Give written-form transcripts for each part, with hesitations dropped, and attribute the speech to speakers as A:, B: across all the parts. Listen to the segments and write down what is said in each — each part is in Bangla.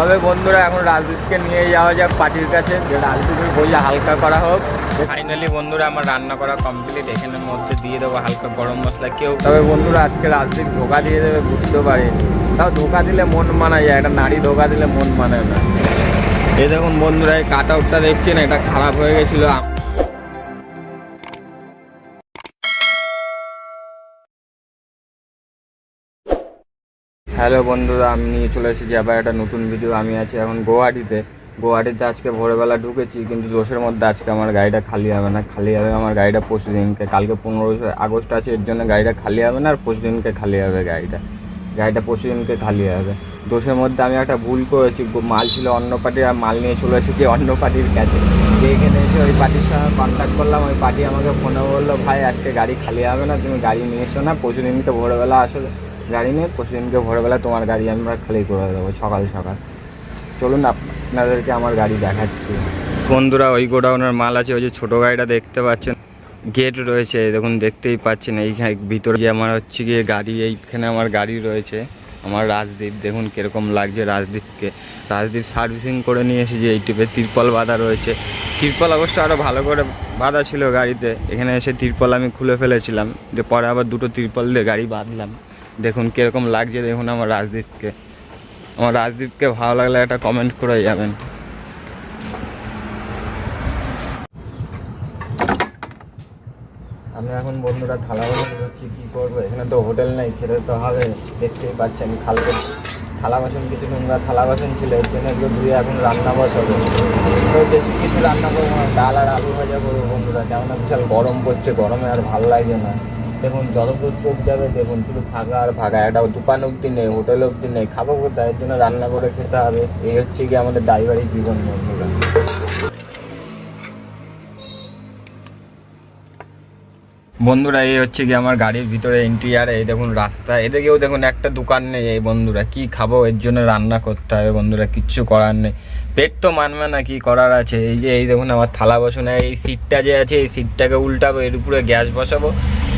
A: তবে বন্ধুরা এখন রাজদীপকে নিয়ে যাওয়া যাক পার্টির কাছে, যে রাজদীপের বইয়া হালকা করা হোক। ফাইনালি বন্ধুরা আমার রান্না করা কমপ্লিট, এখানের মধ্যে দিয়ে দেবো হালকা গরম মশলা কেউ। তবে বন্ধুরা আজকে রাজদীপ ধোকা দিয়ে দেবে বুঝতে পারিনি, তাও ধোকা দিলে মন মানা যায়, একটা নারী ধোকা দিলে মন মানে না। এই দেখুন বন্ধুরা এই কাট আউটটা দেখছেন, এটা খারাপ হয়ে গেছিলো। হ্যালো বন্ধুরা, আমি নিয়ে চলে এসেছি আবার একটা নতুন ভিডিও। আমি আছি এখন গুয়াহাটিতে। আজকে ভোরবেলা ঢুকেছি, কিন্তু দোষের মধ্যে আজকে আমার গাড়িটা খালি হবে না। খালি হবে আমার গাড়িটা পরশু দিনকে, কালকে 15 আগস্ট আছে, এর জন্য গাড়িটা খালি হবে না। আর পরশু দিনকে খালি হবে গাড়িটা পরশু দিনকে খালি হবে। দোষের মধ্যে আমি একটা ভুল করেছি, মাল ছিল অন্য পার্টির, আর মাল নিয়ে চলে এসেছি অন্য পার্টির কাছে। এখানে এসে ওই পার্টির সঙ্গে কন্ট্যাক্ট করলাম, ওই পার্টি আমাকে ফোনে বললো, ভাই আজকে গাড়ি খালি হবে না, তুমি গাড়ি নিয়ে এসো না, পরশু দিনকে ভোরবেলা আসো গাড়ি নিয়ে, পরশু দিনকে ভোরবেলা তোমার গাড়ি আমরা খালি করে দেবো সকাল সকাল। চলুন আপনাদেরকে আমার গাড়ি দেখাচ্ছি। বন্ধুরা ওই গোডাউনের মাল আছে, ওই যে ছোটো গাড়িটা দেখতে পাচ্ছেন, গেট রয়েছে দেখুন, দেখতেই পাচ্ছেন। এইখানে ভিতরে যে আমার হচ্ছে গিয়ে গাড়ি, এইখানে আমার গাড়ি রয়েছে, আমার রাজদীপ। দেখুন কীরকম লাগছে রাজদীপ সার্ভিসিং করে নিয়ে এসেছি। এই টিপে তিরপল বাঁধা রয়েছে, তিরপল অবশ্য আরও ভালো করে বাঁধা ছিল গাড়িতে। এখানে এসে তিরপল আমি খুলে ফেলেছিলাম, যে পরে আবার দুটো তিরপল দিয়ে গাড়ি বাঁধলাম। দেখুন কীরকম লাগছে, দেখুন আমার রাজদীপকে ভালো লাগলে একটা কমেন্ট করে যাবেন। আমি এখন বন্ধুরা থালা বাসন হচ্ছি, কী করবো, এখানে তো হোটেল নেই, খেতে তো হবে। দেখতেই পাচ্ছেন খালকে থালা বাসন, কিছু নোংরা থালা বাসন ছিল, এর জন্য এগুলো ধুয়ে এখন রান্না বসাবো। তো বেশি কিছু রান্না করবো না, ডাল আর আলু ভাজা করবো বন্ধুরা। কেননা বিশাল গরম পড়ছে, গরমে আর ভালো লাগছে না। দেখুন যতদূর চোখ যাবে দেখুন শুধু ফাঁকা আর ফাঁকা, একটা দোকান অবধি নেই, হোটেল অবধি নেই, খাবো কোথায়? এর জন্য রান্না করে খেতে হবে। এই হচ্ছে কি আমাদের ড্রাইভারের জীবন বন্ধুরা। বন্ধুরা এই হচ্ছে কি আমার গাড়ির ভিতরে ইন্টেরিয়ার। এই দেখুন রাস্তা, এদিকেও দেখুন একটা দোকান নেই। এই বন্ধুরা কি খাবো, এর জন্য রান্না করতে হবে বন্ধুরা, কিচ্ছু করার নেই, পেট তো মানবে না, কি করার আছে। এই দেখুন আমার থালা বসানো, এই সিটটা যে আছে এই সিটটাকে উল্টাবো, এর উপরে গ্যাস বসাবো,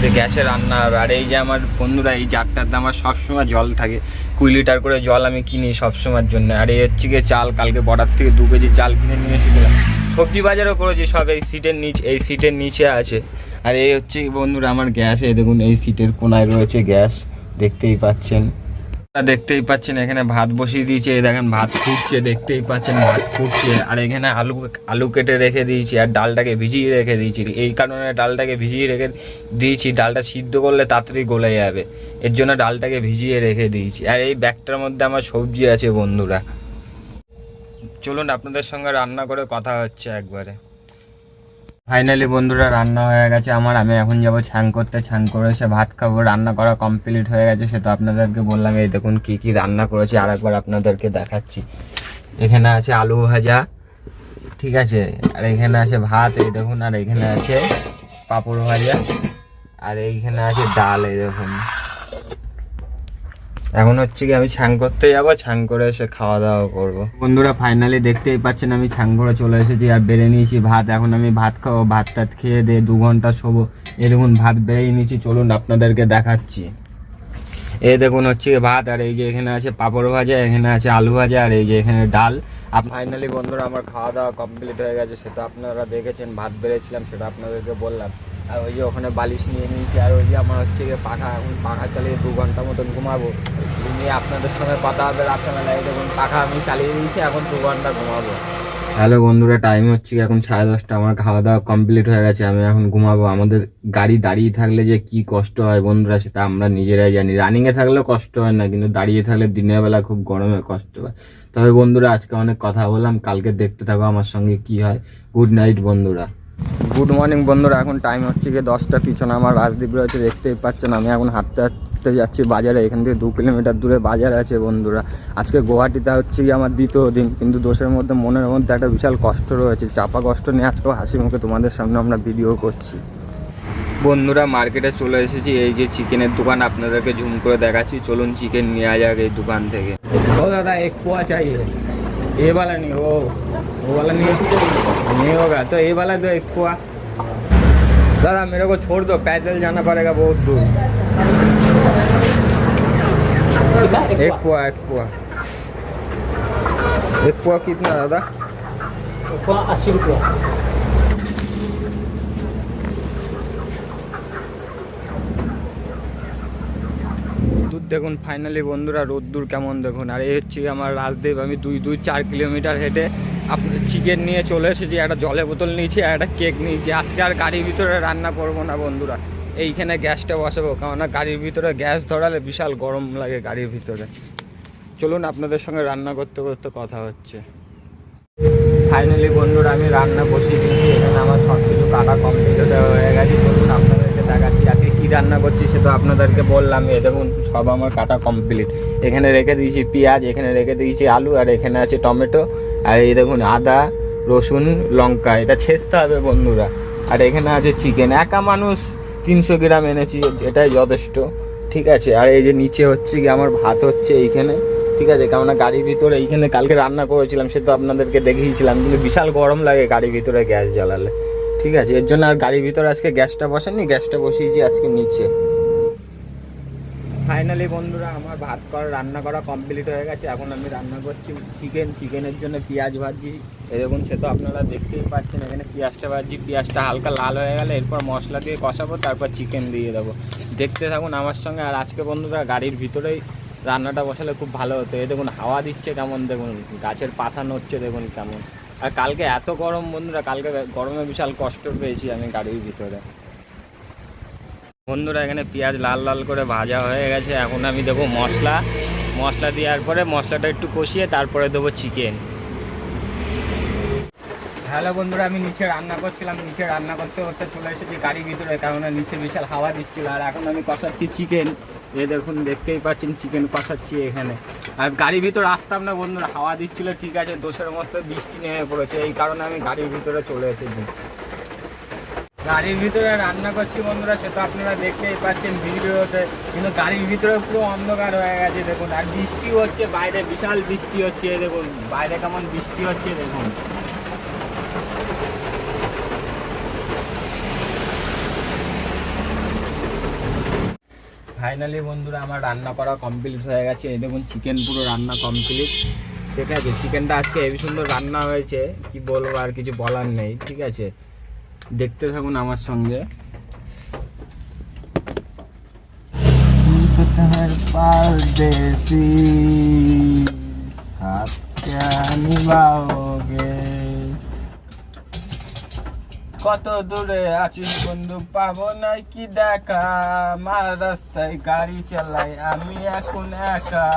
A: যে গ্যাসে রান্না হবে। আর এই যে আমার বন্ধুরা এই জারটাতে আমার সবসময় জল থাকে, 20 লিটার করে জল আমি কিনি সবসময়ের জন্য। আর এই হচ্ছে গিয়ে চাল, কালকে বর্ডার থেকে 2 কেজি চাল কিনে নিয়ে এসেছিলাম। সবজি বাজারও করেছি, সব এই সিটের নিচে আছে। আর এই হচ্ছে বন্ধুরা আমার গ্যাস, এই দেখুন এই সিটের কোনায় রয়েছে গ্যাস, দেখতেই পাচ্ছেন। এখানে ভাত বসিয়ে দিয়েছি, এই দেখেন ভাত ফুটছে, দেখতেই পাচ্ছেন ভাত ফুটছে। আর এখানে আলু কেটে রেখে দিয়েছি, আর ডালটাকে ভিজিয়ে রেখে দিয়েছি। এই কারণে ডালটাকে ভিজিয়ে রেখে দিয়েছি, ডালটা সিদ্ধ করলে তাড়াতাড়ি গলে যাবে, এর জন্য ডালটাকে ভিজিয়ে রেখে দিয়েছি। আর এই ব্যাগটার মধ্যে আমার সবজি আছে বন্ধুরা। চলুন আপনাদের সঙ্গে রান্না করে কথা হচ্ছে একবারে। ফাইনালি বন্ধুরা রান্না হয়ে গেছে আমার, আমি এখন যাবো ছাং করতে, ছাং করে এসে ভাত খাবো। রান্না করা কমপ্লিট হয়ে গেছে, সে তো আপনাদেরকে বললাম। এই দেখুন কি কি রান্না করেছি, আর একবার আপনাদেরকে দেখাচ্ছি। এখানে আছে আলু ভাজা, ঠিক আছে, আর এখানে আছে ভাত, এই দেখুন, আর এখানে আছে পাঁপড় ভাজা, আর এইখানে আছে ডাল। এই দেখুন এখন হচ্ছে কি আমি ছাং করতে যাবো, ছাং করে এসে খাওয়া দাওয়া করবো বন্ধুরা। ফাইনালি দেখতেই পাচ্ছেন আমি ছাং করে চলে এসেছি, আর বেড়ে নিয়েছি ভাত। এখন আমি ভাত খাবো, ভাত টাত খেয়ে দিয়ে 2 ঘন্টা শোবো। এই দেখুন ভাত বেড়েই নিয়েছি, চলুন আপনাদেরকে দেখাচ্ছি। এই দেখুন হচ্ছে ভাত, আর এই যে এখানে আছে পাঁপড় ভাজা, এখানে আছে আলু ভাজা, আর এই যে এখানে ডাল। ফাইনালি বন্ধুরা আমার খাওয়া দাওয়া কমপ্লিট হয়ে গেছে, সেটা আপনারা দেখেছেন। ভাত বেড়েছিলাম সেটা আপনাদেরকে বললাম। আর ওই যে ওখানে বালিশ নিয়ে নিয়েছি, আর ওই যে আমার হচ্ছে গিয়ে পাখা, এখন পাখা চালিয়ে 2 ঘন্টা মতন ঘুমাবো। ঘুমিয়ে আপনাদের সঙ্গে কথা হবে রাত্রেবেলায়। দেখুন পাখা আমি চালিয়ে দিয়েছি, এখন 2 ঘন্টা ঘুমাবো। হ্যালো বন্ধুরা, টাইম হচ্ছে এখন 10:30। আমার খাওয়া দাওয়া কমপ্লিট হয়ে গেছে, আমি এখন ঘুমাবো। আমাদের গাড়ি দাঁড়িয়ে থাকলে যে কি কষ্ট হয় বন্ধুরা, সেটা আমরা নিজেরাই জানি। রানিংয়ে থাকলেও কষ্ট হয় না, কিন্তু দাঁড়িয়ে থাকলে দিনের বেলা খুব গরমে কষ্ট হয়। তবে বন্ধুরা আজকে অনেক কথা বললাম, কালকে দেখতে থাকো আমার সঙ্গে কি হয়। গুড নাইট বন্ধুরা। গুড মর্নিং বন্ধুরা, এখন টাইম হচ্ছে গিয়ে 10টা। পিছনে আমার রাজদীপ রয়েছে, দেখতেই পাচ্ছেন। আমি এখন হাঁটতে যাচ্ছি বাজারে, এখান থেকে 2 কিলোমিটার দূরে বাজার আছে বন্ধুরা। আজকে গুয়াহাটিতে হচ্ছে গিয়ে আমার 2য় দিন, কিন্তু দোষের মধ্যে মনের মধ্যে একটা বিশাল কষ্ট রয়েছে, চাপা কষ্ট নিয়ে আজকেও হাসি মুখে তোমাদের সামনে আমরা ভিডিও করছি বন্ধুরা। মার্কেটে চলে এসেছি, এই যে চিকেনের দোকান, আপনাদেরকে ঝুম করে দেখাচ্ছি। চলুন চিকেন নেওয়া যাক এই দোকান থেকে। ও দাদা 1 পোয়া চাই, ये वाला नहीं, वो वाला नहीं होगा, तो ये वाला दो 1 पोआ। दादा मेरे को छोड़ दो, पैदल जाना पड़ेगा बहुत दूर। 1 पोआ एक पुआ कितना दादा?
B: पुआ 80 रुपया।
A: দুধ দেখুন ফাইনালি বন্ধুরা, রোদ্দুর কেমন দেখুন। আর এই হচ্ছে আমার রাজদেব। আমি 4 কিলোমিটার হেঁটে আপনার চিকেন নিয়ে চলে এসেছি, একটা জলের বোতল নিয়েছি আর একটা কেক নিয়েছি। আজকে আর গাড়ির ভিতরে রান্না করবো না বন্ধুরা, এইখানে গ্যাসটা বসাবো, কেননা গাড়ির ভিতরে গ্যাস ধরালে বিশাল গরম লাগে গাড়ির ভিতরে। চলুন আপনাদের সঙ্গে রান্না করতে করতে কথা হচ্ছে। ফাইনালি বন্ধুরা আমি রান্না বসিয়ে দিয়েছি, এখানে আমার সব কিছু কাটা কমপ্লিট হয়ে গেছে। চলুন আপনাদেরকে দেখাচ্ছি আজকে কী রান্না করছি, সে তো আপনাদেরকে বললাম। এ দেখুন সব আমার কাটা কমপ্লিট। এখানে রেখে দিয়েছি পেঁয়াজ, এখানে রেখে দিয়েছি আলু, আর এখানে আছে টমেটো, আর এই দেখুন আদা রসুন লঙ্কা, এটা ছেঁচতে হবে বন্ধুরা। আর এখানে আছে চিকেন, একা মানুষ 300 গ্রাম এনেছি, এটাই যথেষ্ট, ঠিক আছে। আর এই যে নিচে হচ্ছে কি আমার ভাত হচ্ছে এইখানে, ঠিক আছে। কেননা গাড়ির ভিতরে এইখানে কালকে রান্না করেছিলাম, সে তো আপনাদেরকে দেখিয়েছিলাম, কিন্তু বিশাল গরম লাগে গাড়ির ভিতরে গ্যাস জ্বালালে, ঠিক আছে। এর জন্য আর গাড়ির ভিতরে আজকে গ্যাসটা বসেনি, গ্যাসটা বসিয়েছি আজকে নিচে। ফাইনালি বন্ধুরা আমার ভাত রান্না করা কমপ্লিট হয়ে গেছে। এখন আমি রান্না করছি চিকেনের জন্য পেঁয়াজ ভাজি। এরকম সে তো আপনারা দেখতেই পাচ্ছেন, এখানে পেঁয়াজটা ভাজি, পেঁয়াজটা হালকা লাল হয়ে গেলে এরপর মশলা দিয়ে কষাবো, তারপর চিকেন দিয়ে দেবো। দেখতে থাকুন আমার সঙ্গে। আর আজকে বন্ধুরা গাড়ির ভিতরেই রান্নাটা বসালে খুব ভালো হতো। এই দেখুন হাওয়া দিচ্ছে কেমন, দেখুন গাছের পাতা নড়ছে দেখুন কেমন। আর কালকে এত গরম বন্ধুরা, কালকে গরমে বিশাল কষ্ট পেয়েছি আমি গাড়ির ভিতরে। বন্ধুরা এখানে পেঁয়াজ লাল লাল করে ভাজা হয়ে গেছে, এখন আমি দেবো মশলা দেওয়ার পরে মশলাটা একটু কষিয়ে তারপরে দেবো চিকেন। হ্যালো বন্ধুরা, আমি নিচে রান্না করছিলাম, নিচে রান্না করতে করতে চলে এসেছি গাড়ির ভিতরে, কারণ নিচে বিশাল হাওয়া দিচ্ছিল। আর এখন আমি কষাচ্ছি চিকেন, এই দেখুন দেখতেই পাচ্ছেন চিকেন কষাচ্ছি এখানে। আর গাড়ির ভিতরে আসতাম না বন্ধুরা, হাওয়া দিচ্ছিল, ঠিক আছে, দোষের মতো বৃষ্টি নেমে পড়েছে, এই কারণে আমি গাড়ির ভিতরে চলে এসেছি। গাড়ির ভিতরে রান্না করছি বন্ধুরা, সে তো আপনারা দেখতেই পাচ্ছেন ভিডিওতে, কিন্তু গাড়ির ভিতরে পুরো অন্ধকার হয়ে গেছে দেখুন। আর বৃষ্টি হচ্ছে বাইরে, বিশাল বৃষ্টি হচ্ছে, দেখুন বাইরে কেমন বৃষ্টি হচ্ছে দেখুন। ফাইনালি বন্ধুরা আমার রান্না করা কমপ্লিট হয়ে গেছে, এই দেখুন চিকেন পুরো রান্না কমপ্লিট, ঠিক আছে। চিকেনটা আজকে হেবি সুন্দর রান্না হয়েছে, কি বলবো আর কিছু বলার নেই, ঠিক আছে। দেখতে থাকুন আমার সঙ্গে। परदेसी साथ क्या निभाओगे, কত দূরে আছিস বন্ধু পাবো নাই কি দেখা, মার রাস্তায় গাড়ি চালাই আমি এখন একা।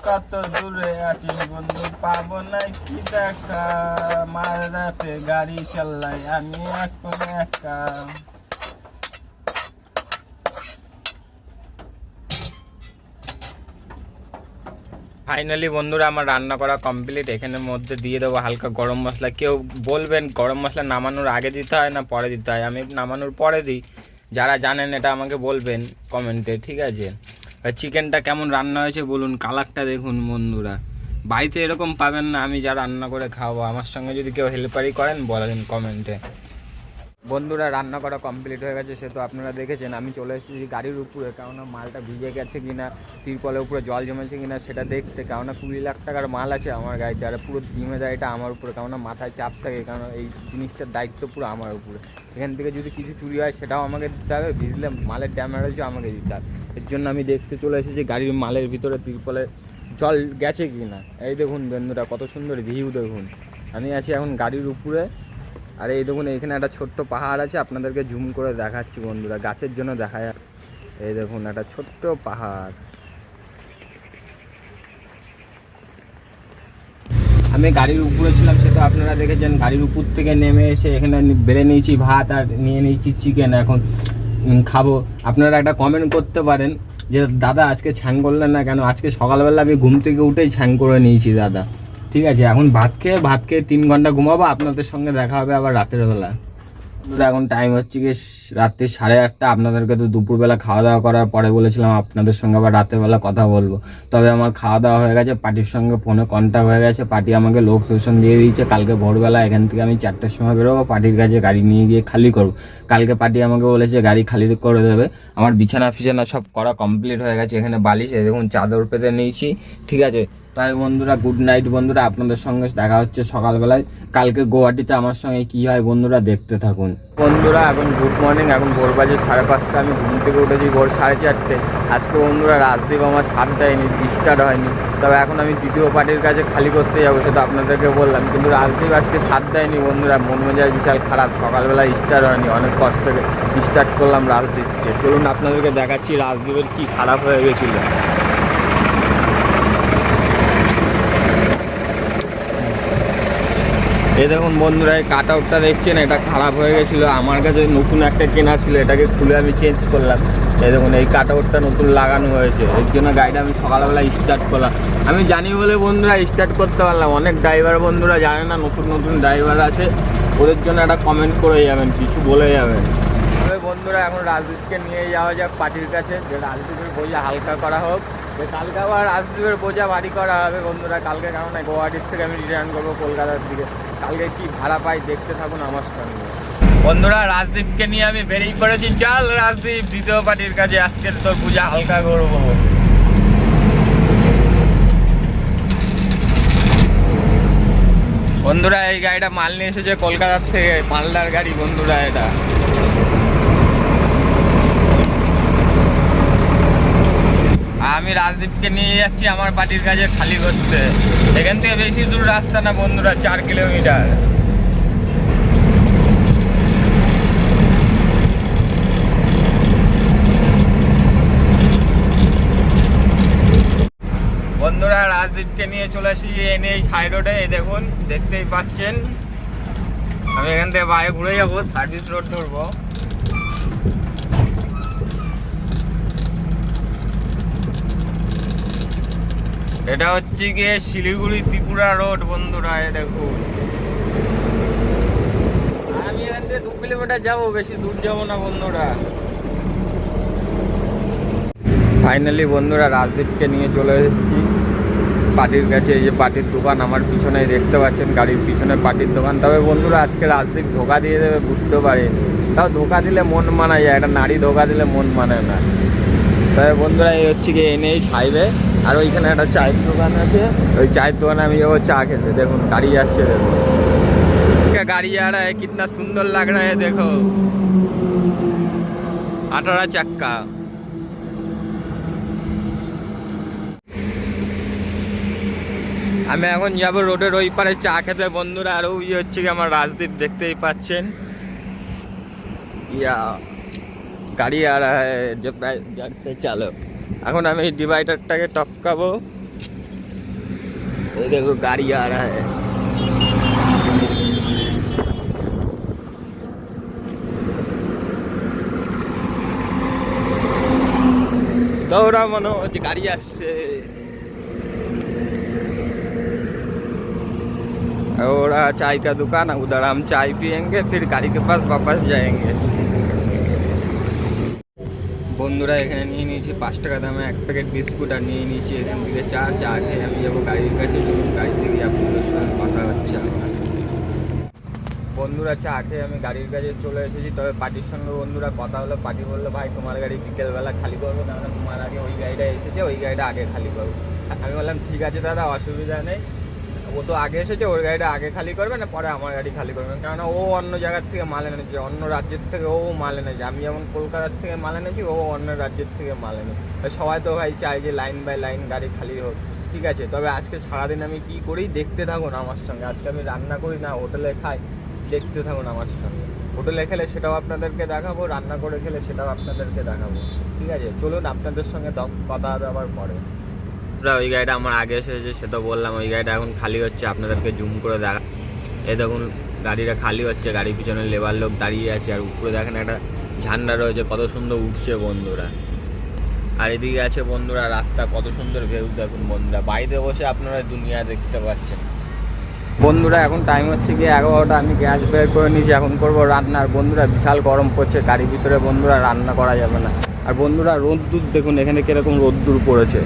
A: কত দূরে আছিস বন্ধু পাবো নাই কি দেখা, মার রাতে গাড়ি চালাই আমি এখন একা। ফাইনালি বন্ধুরা আমার রান্না করা কমপ্লিট। এখানের মধ্যে দিয়ে দেবো হালকা গরম মশলা। কেউ বলবেন গরম মশলা নামানোর আগে দিতে হয় না পরে দিতে হয়, আমি নামানোর পরে দিই। যারা জানেন এটা আমাকে বলবেন কমেন্টে, ঠিক আছে। চিকেনটা কেমন রান্না হয়েছে বলুন, কালারটা দেখুন বন্ধুরা, বাড়িতে এরকম পাবেন না। আমি যা রান্না করে খাওয়াবো, আমার সঙ্গে যদি কেউ হেল্পারই করেন বলেন কমেন্টে। বন্ধুরা রান্না করা কমপ্লিট হয়ে গেছে, সে তো আপনারা দেখেছেন। আমি চলে এসেছি গাড়ির উপরে, কেননা মালটা ভিজে গেছে কিনা, তিরপলের উপরে জল জমেছে কিনা সেটা দেখতে, কেননা 20 লাখ টাকার মাল আছে আমার গাড়িতে। আর পুরো জিম্মেদারিটা আমার উপরে, কেননা মাথায় চাপ থাকে, কারণ এই জিনিসটার দায়িত্ব পুরো আমার উপরে। এখান থেকে যদি কিছু চুরি হয় সেটাও আমাকে দিতে হবে, ভিজলে মালের ড্যামেজও আমাকে দিতে হবে। এর জন্য আমি দেখতে চলে এসেছি গাড়ির মালের ভিতরে তিরপলে জল গেছে কিনা। এই দেখুন বন্ধুরা কত সুন্দর ভিউ দেখুন, আমি আছি এখন গাড়ির উপরে। আর এই দেখুন এখানে একটা ছোট্ট পাহাড় আছে, আপনাদেরকে জুম করে দেখাচ্ছি বন্ধুরা, গাছের জন্য দেখা যায়। এই দেখুন একটা ছোট্ট পাহাড়। আমি গাড়ির উপরে ছিলাম, সে তো আপনারা দেখেছেন। গাড়ির উপর থেকে নেমে এসে এখানে বেড়ে নিয়েছি ভাত, আর নিয়ে নিয়েছি চিকেন, এখন খাবো। আপনারা একটা কমেন্ট করতে পারেন যে দাদা আজকে ছ্যাং করলেন না কেন। আজকে সকালবেলা আমি ঘুম থেকে উঠেই ছ্যাং করে নিয়েছি দাদা, ঠিক আছে। এখন ভাত খেয়ে 3 ঘন্টা ঘুমাবো, আপনাদের সঙ্গে দেখা হবে আবার রাতের বেলা। বন্ধুরা এখন টাইম হচ্ছে কি রাত্রি 8:30। আপনাদেরকে তো দুপুরবেলা খাওয়া দাওয়া করার পরে বলেছিলাম আপনাদের সঙ্গে আবার রাতের বেলা কথা বলবো, তবে আমার খাওয়া দাওয়া হয়ে গেছে, পার্টির সঙ্গে ফোনে কন্ট্যাক্ট হয়ে গেছে। পার্টি আমাকে লোকেশন দিয়ে দিয়েছে, কালকে ভোরবেলা এখান থেকে আমি 4টার সময় বেরোবো, পার্টির কাছে গাড়ি নিয়ে গিয়ে খালি করবো। কালকে পার্টি আমাকে বলেছে গাড়ি খালি করে দেবে। আমার বিছানা ফিছানা সব করা কমপ্লিট হয়ে গেছে, এখানে বালিশ এই দেখুন চাদর পেতে নিয়েছি, ঠিক আছে। তাই বন্ধুরা গুড নাইট বন্ধুরা, আপনাদের সঙ্গে দেখা হচ্ছে সকালবেলায় কালকে গুয়াহাটিতে আমার সঙ্গে কি হয় বন্ধুরা দেখতে থাকুন। বন্ধুরা এখন গুড মর্নিং, এখন ভোর বাজে 5:30। আমি ঘুম থেকে উঠেছি ভোর 4:30। আজকে বন্ধুরা রাজদীপ আমার সাথ দেয়নি, স্টার্ট হয়নি, তবে এখন আমি দ্বিতীয় পার্টির কাছে খালি করতে যাবো, সেটা আপনাদেরকে বললাম, কিন্তু রাজদীপ আজকে সাথ দেয়নি বন্ধুরা। মন মেজাজ বিশাল খারাপ, সকালবেলা স্টার্ট হয়নি, অনেক কষ্ট করে স্টার্ট করলাম রাজদীপকে। চলুন আপনাদেরকে দেখাচ্ছি রাজদীপের কি খারাপ হয়ে গেছিলো। এই দেখুন বন্ধুরা এই কাট আউটটা দেখছেন, এটা খারাপ হয়ে গেছিলো, আমার কাছে নতুন একটা কেনা ছিল, এটাকে খুলে আমি চেঞ্জ করলাম। এই দেখুন এই কাট আউটটা নতুন লাগানো হয়েছে, এর জন্য গাড়িটা আমি সকালবেলা স্টার্ট করলাম। আমি জানি বলে বন্ধুরা স্টার্ট করতে পারলাম। অনেক ড্রাইভার বন্ধুরা জানে না, নতুন নতুন ড্রাইভার আছে, ওদের জন্য একটা কমেন্ট করে যাবেন, কিছু বলে যাবেন। তবে বন্ধুরা এখন রাজদীপকে নিয়ে যাওয়া যাক পার্টির কাছে, যে রাজদীপের বোঝা হালকা করা হোক। কালকে আবার রাজদীপের বোঝা ভারী করা হবে বন্ধুরা কালকে, কারণ গুয়াহাটির থেকে আমি রিটার্ন করবো কলকাতার দিকে। কালকে কি ভাড়া পাই দেখতে থাকুন আমার সঙ্গে। বন্ধুরা রাজদীপকে নিয়ে আমি বেরিয়ে পড়েছি, চল রাজদীপ দ্বিতীয় পার্টির কাছে, আজকে তোর পূজা হালকা করবো। বন্ধুরা এই গাড়িটা মাল নিয়ে এসেছে কলকাতার থেকে, মালদার গাড়ি বন্ধুরা এটা। আমি রাজদীপকে নিয়ে যাচ্ছি আমার পার্টির কাছে খালি করতে। এখান থেকে বেশি দূর রাস্তা না বন্ধুরা, 4 কিলোমিটার। বন্ধুরা রাজদীপকে নিয়ে চলে আসি NH হাই রোডে, এই দেখুন দেখতেই পাচ্ছেন। আমি এখান থেকে বাইরে ঘুরে যাবো, সার্ভিস রোড ধরবো। এটা হচ্ছে গিয়ে শিলিগুড়ি ত্রিপুরা রোড বন্ধুরা, এই দেখুন। আমি এখান থেকে 2 কিলোমিটার যাবো, বেশি দূর যাবো না বন্ধুরা। ফাইনালি বন্ধুরা রাজদীপকে নিয়ে চলে এসেছি পার্টির কাছে। এই যে পার্টির দোকান আমার পিছনে দেখতে পাচ্ছেন, গাড়ির পিছনে পার্টির দোকান। তবে বন্ধুরা আজকে রাজদীপ ধোকা দিয়ে দেবে বুঝতে পারিনি, তাও ধোকা দিলে মন মানায় যায়, একটা নারী ধোকা দিলে মন মানায় না। তবে বন্ধুরা এই হচ্ছে গিয়ে NH হাইওয়ে, আর ওইখানে একটা চায়ের দোকান আছে, ওই চায়ের দোকানে আমি যাবো চা খেতে। দেখুন গাড়ি যাচ্ছে, দেখুন গাড়ি आ रहा है, कितना सुंदर लग रहा है, देखो 18 চাক্কা। আমি এখন যাবো রোডের ওই পারে চা খেতে বন্ধুরা। আর ওই হচ্ছে কি আমার রাজদীপ দেখতেই পাচ্ছেন, ইয়া গাড়ি आ रहा है जब যাচ্ছে চালো। এখন আমি ডিভাইডারটাকে টপকাবো, এই দেখো গাড়ি आ रहा है। दौड़ा मनोज गाड़ी আসছে। और चाय का दुकान है उधर, हम चाय पियेंगे फिर गाड़ी के पास वापस जाएंगे। বন্ধুরা এখানে নিয়ে নিয়েছি 5 টাকা দামে 1 প্যাকেট বিস্কুট, আর নিয়ে নিয়েছি এখান থেকে চা খেয়ে আমি যাবো গাড়ির কাছে। চলুন গাড়ি থেকে আপনাদের সঙ্গে কথা হচ্ছে আবার। বন্ধুরা চা খেয়ে আমি গাড়ির কাছে চলে এসেছি, তবে পার্টির সঙ্গে বন্ধুরা কথা হলো। পার্টি বললো ভাই তোমার গাড়ি বিকেলবেলা খালি করবো, কেননা তোমার আগে ওই গাড়িটা এসেছে, ওই গাড়িটা আগে খালি করবো। আমি বললাম ঠিক আছে দাদা অসুবিধা নেই, ও তো আগে এসেছে, ওর গাড়িটা আগে খালি করবে না পরে আমার গাড়ি খালি করবে, কেননা ও অন্য জায়গার থেকে মাল এনেছে, অন্য রাজ্যের থেকে ও মাল এনেছে। আমি যেমন কলকাতার থেকে মাল এনেছি, ও অন্য রাজ্যের থেকে মাল এনেছে। সবাই তো ভাই চাই যে লাইন বাই লাইন গাড়ি খালি হোক, ঠিক আছে। তবে আজকে সারাদিন আমি কি করি দেখতে থাকুন আমার সঙ্গে। আজকে আমি রান্না করি না, হোটেলে খাই, দেখতে থাকুন আমার সঙ্গে। হোটেলে খেলে সেটাও আপনাদেরকে দেখাবো, রান্না করে খেলে সেটাও আপনাদেরকে দেখাবো, ঠিক আছে। চলুন আপনাদের সঙ্গে কথা হবে আবার পরে। ওই গাড়িটা আমার আগে এসেছে সে তো বললাম, ওই গাড়িটা এখন খালি হচ্ছে, আপনাদেরকে জুম করে দেখা। এই দেখুন গাড়িটা খালি হচ্ছে, গাড়ির পিছনে লেবার লোক দাঁড়িয়ে আছে, আর উপরে দেখেন একটা ঝান্ডা রয়েছে, কত সুন্দর উঠছে বন্ধুরা। আর এদিকে আছে বন্ধুরা রাস্তা, কত সুন্দর ভিউ দেখুন বন্ধুরা, বাড়িতে বসে আপনারা দুনিয়া দেখতে পাচ্ছেন। বন্ধুরা এখন টাইম হচ্ছে কি 11টা, আমি গ্যাস বের করে নিয়েছি, এখন করব রান্নার। বন্ধুরা বিশাল গরম পড়ছে গাড়ির ভিতরে, বন্ধুরা রান্না করা যাবে না। আর বন্ধুরা রোদ্দুর দেখুন এখানে কিরকম রোদ্দুর পড়েছে,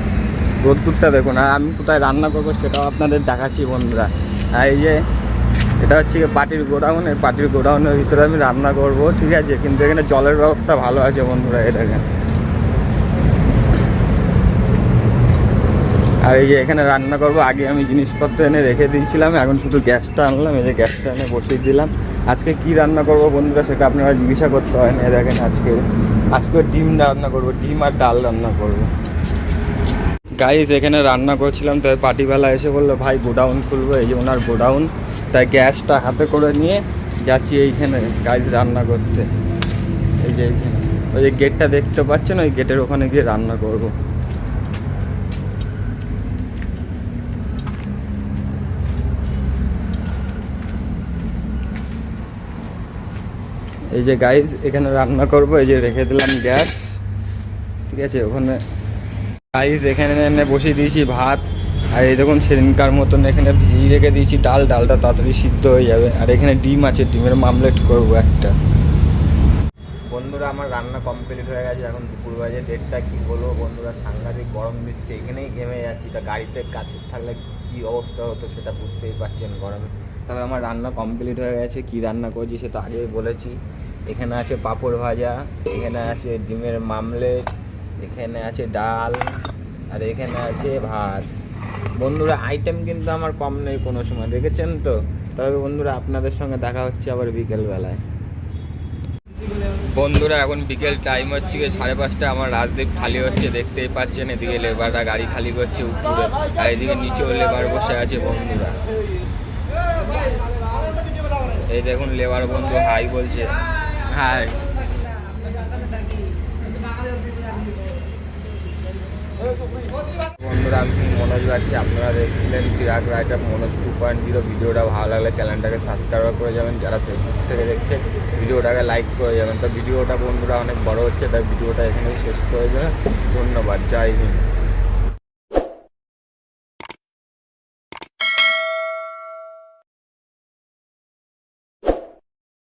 A: রোদ্দুরটা দেখুন। আর আমি কোথায় রান্না করবো সেটাও আপনাদের দেখাচ্ছি বন্ধুরা। আর এই যে এটা হচ্ছে কি পার্টির গোডাউন, এই পার্টির গোডাউনের ভিতরে আমি রান্না করব, ঠিক আছে। কিন্তু এখানে জলের ব্যবস্থা ভালো আছে বন্ধুরা, এই দেখেন। আর এই যে এখানে রান্না করব, আগে আমি জিনিসপত্র এনে রেখে দিয়েছিলাম, এখন শুধু গ্যাসটা আনলাম, এই যে গ্যাসটা এনে বসিয়ে দিলাম। আজকে কি রান্না করব বন্ধুরা সেটা আপনারা জিজ্ঞাসা করতে হয় না। দেখেন আজকে ডিম রান্না করব, ডিম আর ডাল রান্না করব। গাইস এখানে রান্না করছিলাম, তাই পার্টিওয়ালা এসে বললো ভাই গোডাউন খুলবো, এই যে ওনার গোডাউন। তাই গ্যাসটা হাতে করে নিয়ে যাচ্ছি এইখানে গাইস রান্না করতে। এই যে এইখানে ওই যে গেটটা দেখতে পাচ্ছেন, ওই গেটের ওখানে গিয়ে রান্না করব। এই যে গাইস এখানে রান্না করব, এই যে রেখে দিলাম গ্যাস, ঠিক আছে। ওখানে গাইস এখানে এনে বসিয়ে দিয়েছি ভাত। আর এই দেখুন সেদিনকার মতন এখানে ভিজিয়ে রেখে দিয়েছি ডাল, ডালটা তাড়াতাড়ি সিদ্ধ হয়ে যাবে। আর এখানে ডিম আছে, ডিমের মামলেট করব একটা। বন্ধুরা আমার রান্না কমপ্লিট হয়ে গেছে, এখন দুপুর বাজে 1:30। কী বলবো বন্ধুরা, সাংঘাতিক গরম দিচ্ছে, এখানেই ঘেমে যাচ্ছি। তা গাড়িতে কাছে থাকলে কী অবস্থা হতো সেটা বুঝতেই পারছেন গরমে। তবে আমার রান্না কমপ্লিট হয়ে গেছে। কী রান্না করছি সেটা আগেই বলেছি। এখানে আছে পাঁপড় ভাজা, এখানে আছে ডিমের মামলেট, এখানে আছে ডাল, আর এখানে আছে ভাত। বন্ধুরা আইটেম কিন্তু আমার কম নেই কোনো সময়, দেখেছেন তো। তবে বন্ধুরা আপনাদের সঙ্গে দেখা হচ্ছে আবার বিকেলবেলায়। বন্ধুরা এখন বিকেল টাইম হচ্ছে গিয়ে 5:30। আমার রাজদীপ খালি হচ্ছে, দেখতেই পাচ্ছেন। এদিকে লেবাররা গাড়ি খালি করছে উপরে, আর এদিকে নিচেও লেবার বসে আছে বন্ধুরা। এই দেখুন লেবার বন্ধু হাই বলছে, হাই। বন্ধুরা আমি মনোজ বাড়ছি, আপনারা দেখছিলেন চিরাগ রাইটার মনোজ 2.0। ভিডিওটা ভালো লাগলে চ্যানেলটাকে সাবস্ক্রাইব করে যাবেন, যারা ফেসবুক থেকে দেখছেন ভিডিওটাকে লাইক করে যাবেন। তো ভিডিওটা বন্ধুরা অনেক বড় হচ্ছে, তাই ভিডিওটা এখানেই শেষ করে যাবেন। ধন্যবাদ, জয় হিন্দ।